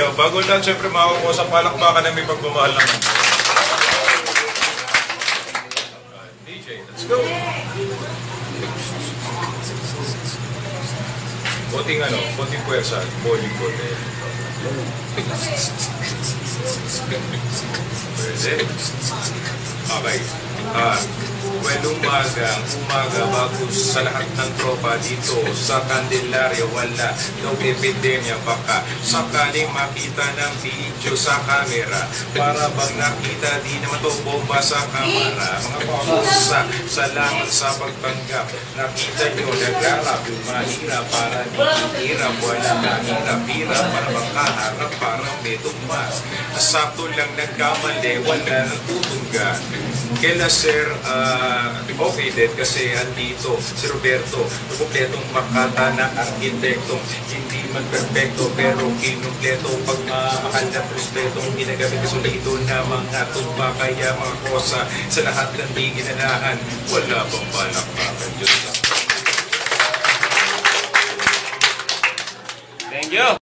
tayo. Bago lahat, syempre makakuha sa palakpakan na may pagmamahal naman. DJ, let's go! Konting puwersa, bowling bote. Pwede. Okay. Umaga bago sa lahat ng tropa dito sa Candelaria, wala daw epidemya, baka sakaling makita ng video sa camera, para bang nakita di naman to bomba sa kamera. Mga pausa, salamat sa pagtanggap, nakita nyo nagrarap yung mahirap para di hirap, wala kang hirap-hirap para bang kaharap, parang may tumas, sakto lang nagkamali, wala nang tutungga. Kaya sir, okay din kasi andito si Roberto, kumpletong makata na arkitektong hindi man perfecto pero kinumpleto pag maakala respetong ginagamit sa dito na mga tumba, kaya mga kosa sa lahat ng di ginanahan, wala pang palakpakan. Diyos. Thank you.